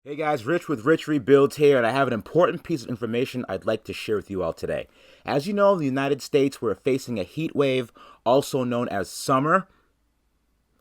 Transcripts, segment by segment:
Hey guys, Rich with Rich Rebuilds here, and I have an important piece of information I'd like to share with you all today. As you know, in the United States, we're facing a heat wave, also known as summer,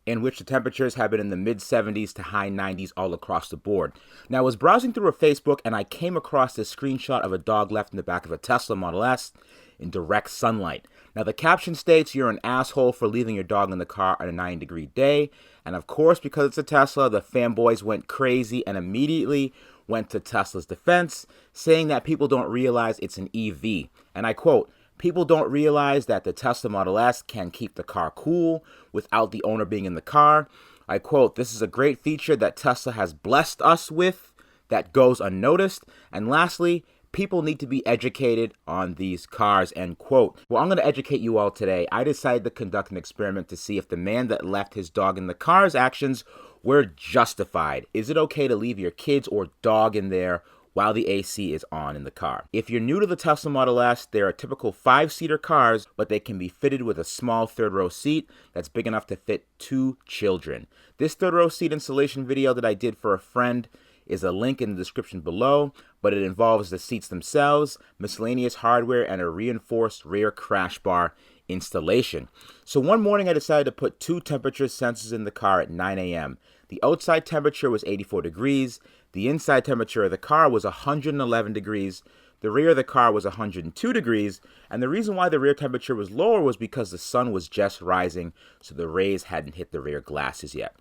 in which the temperatures have been in the mid-70s to high 90s all across the board. Now, I was browsing through a Facebook, and I came across this screenshot of a dog left in the back of a Tesla Model S in direct sunlight. Now, the caption states, "You're an asshole for leaving your dog in the car on a 90-degree day." And of course, because it's a Tesla, the fanboys went crazy and immediately went to Tesla's defense, saying that people don't realize it's an EV. And I quote, "People don't realize that the Tesla Model S can keep the car cool without the owner being in the car." I quote, "This is a great feature that Tesla has blessed us with that goes unnoticed." And lastly, people need to be educated on these cars, end quote. Well, I'm going to educate you all today. I decided to conduct an experiment to see if the man that left his dog in the car's actions were justified. Is it okay to leave your kids or dog in there while the AC is on in the car? If you're new to the Tesla Model S, they're a typical 5-seater cars, but they can be fitted with a small third-row seat that's big enough to fit 2 children. This third-row seat installation video that I did for a friend is a link in the description below, but it involves the seats themselves, miscellaneous hardware, and a reinforced rear crash bar installation. So one morning I decided to put 2 temperature sensors in the car at 9 a.m. The outside temperature was 84 degrees, the inside temperature of the car was 111 degrees, the rear of the car was 102 degrees, and the reason why the rear temperature was lower was because the sun was just rising, so the rays hadn't hit the rear glasses yet.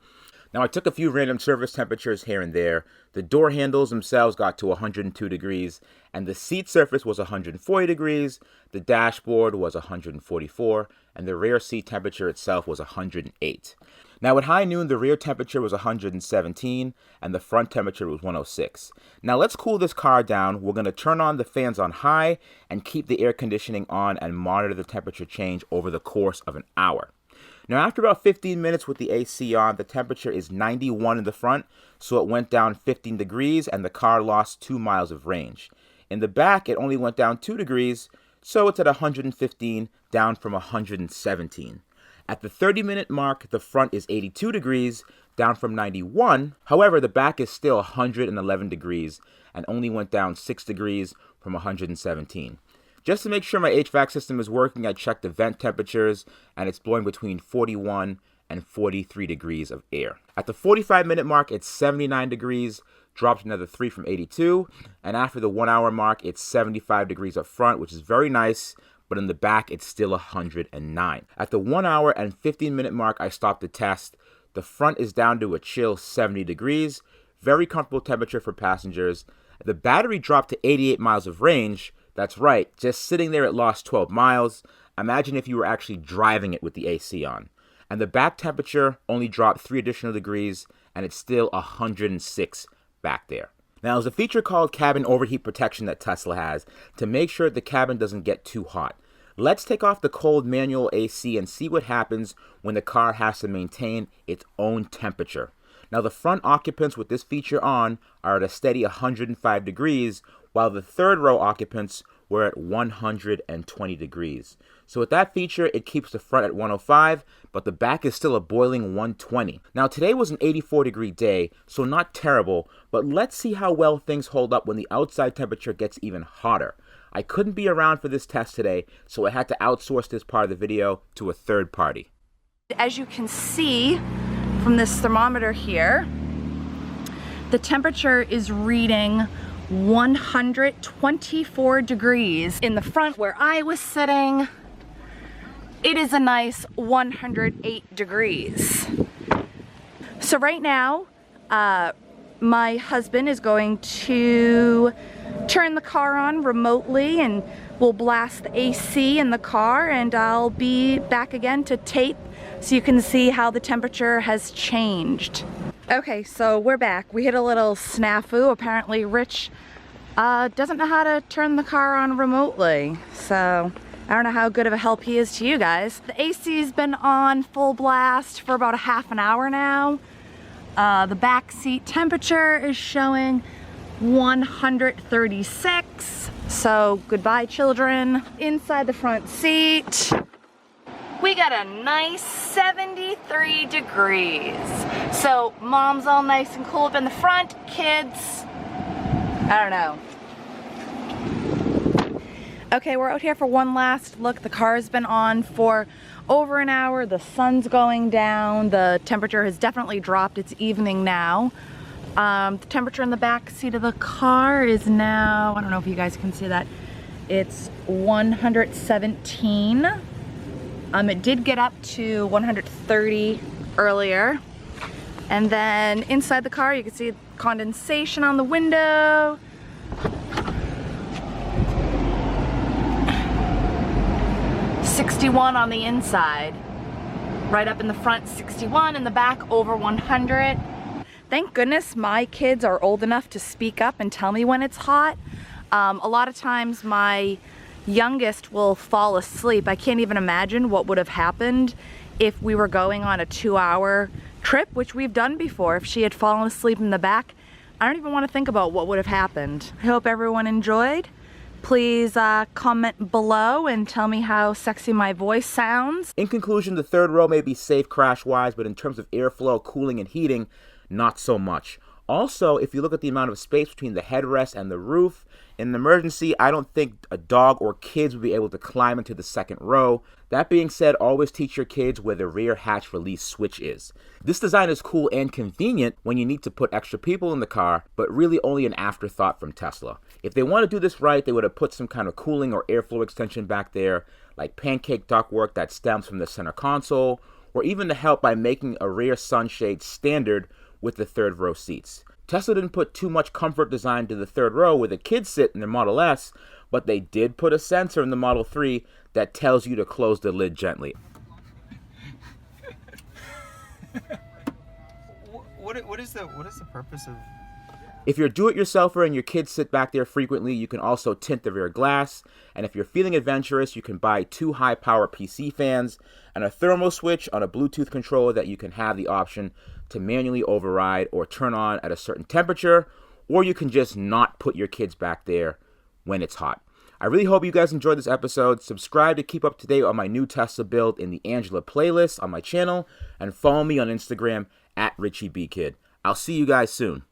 Now, I took a few random surface temperatures here and there. The door handles themselves got to 102 degrees, and the seat surface was 140 degrees, the dashboard was 144, and the rear seat temperature itself was 108. Now, at high noon, the rear temperature was 117, and the front temperature was 106. Now, let's cool this car down. We're going to turn on the fans on high and keep the air conditioning on and monitor the temperature change over the course of an hour. Now, after about 15 minutes with the AC on, the temperature is 91 in the front, so it went down 15 degrees and the car lost 2 miles of range. In the back, it only went down 2 degrees, so it's at 115, down from 117. At the 30-minute mark, the front is 82 degrees, down from 91. However, the back is still 111 degrees and only went down 6 degrees from 117. Just to make sure my HVAC system is working, I checked the vent temperatures, and it's blowing between 41 and 43 degrees of air. At the 45-minute mark, it's 79 degrees, dropped another 3 from 82, and after the 1 hour mark, it's 75 degrees up front, which is very nice, but in the back, it's still 109. At the 1 hour and 15-minute mark, I stopped the test. The front is down to a chill 70 degrees, very comfortable temperature for passengers. The battery dropped to 88 miles of range. That's right, just sitting there it lost 12 miles. Imagine if you were actually driving it with the AC on. And the back temperature only dropped 3 additional degrees, and it's still 106 back there. Now, there's a feature called cabin overheat protection that Tesla has to make sure the cabin doesn't get too hot. Let's take off the cold manual AC and see what happens when the car has to maintain its own temperature. Now, the front occupants with this feature on are at a steady 105 degrees, while the third row occupants were at 120 degrees. So with that feature, it keeps the front at 105, but the back is still a boiling 120. Now, today was an 84-degree day, so not terrible, but let's see how well things hold up when the outside temperature gets even hotter. I couldn't be around for this test today, so I had to outsource this part of the video to a third party. As you can see from this thermometer here, the temperature is reading 124 degrees. In the front where I was sitting, it is a nice 108 degrees. So right now, my husband is going to turn the car on remotely and we'll blast the AC in the car, and I'll be back again to tape so you can see how the temperature has changed. Okay, so we're back. We hit a little snafu. Apparently Rich doesn't know how to turn the car on remotely, so I don't know how good of a help he is to you guys. The AC's been on full blast for about a half an hour now. The back seat temperature is showing 136, so goodbye children. Inside the front seat, we we got a nice 73 degrees. So mom's all nice and cool up in the front, kids, I don't know. Okay, we're out here for one last look. The car's been on for over an hour. The sun's going down. The temperature has definitely dropped. It's evening now. The temperature in the back seat of the car is now, I don't know if you guys can see that, it's 117. It did get up to 130 earlier. And then inside the car you can see condensation on the window. .61 on the inside. Right up in the front, 61. In the back, over 100. Thank goodness my kids are old enough to speak up and tell me when it's hot. A lot of times my youngest will fall asleep. I can't even imagine what would have happened if we were going on a 2-hour trip, which we've done before. If she had fallen asleep in the back, I don't even want to think about what would have happened. I hope everyone enjoyed. Please comment below and tell me how sexy my voice sounds. In conclusion, the third row may be safe crash-wise, but in terms of airflow, cooling, and heating, not so much. Also, if you look at the amount of space between the headrest and the roof, in an emergency, I don't think a dog or kids would be able to climb into the second row. That being said, always teach your kids where the rear hatch release switch is. This design is cool and convenient when you need to put extra people in the car, but really only an afterthought from Tesla. If they want to do this right, they would have put some kind of cooling or airflow extension back there, like pancake ductwork that stems from the center console, or even to help by making a rear sunshade standard with the third row seats. Tesla didn't put too much comfort design to the third row where the kids sit in their Model S, but they did put a sensor in the Model 3 that tells you to close the lid gently. What is the purpose of... If you're a do-it-yourselfer and your kids sit back there frequently, you can also tint the rear glass. And if you're feeling adventurous, you can buy 2 high-power PC fans and a thermal switch on a Bluetooth controller that you can have the option to manually override or turn on at a certain temperature, or you can just not put your kids back there when it's hot. I really hope you guys enjoyed this episode. Subscribe to keep up to date on my new Tesla build in the Angela playlist on my channel, and follow me on Instagram @RichieBKid. I'll see you guys soon.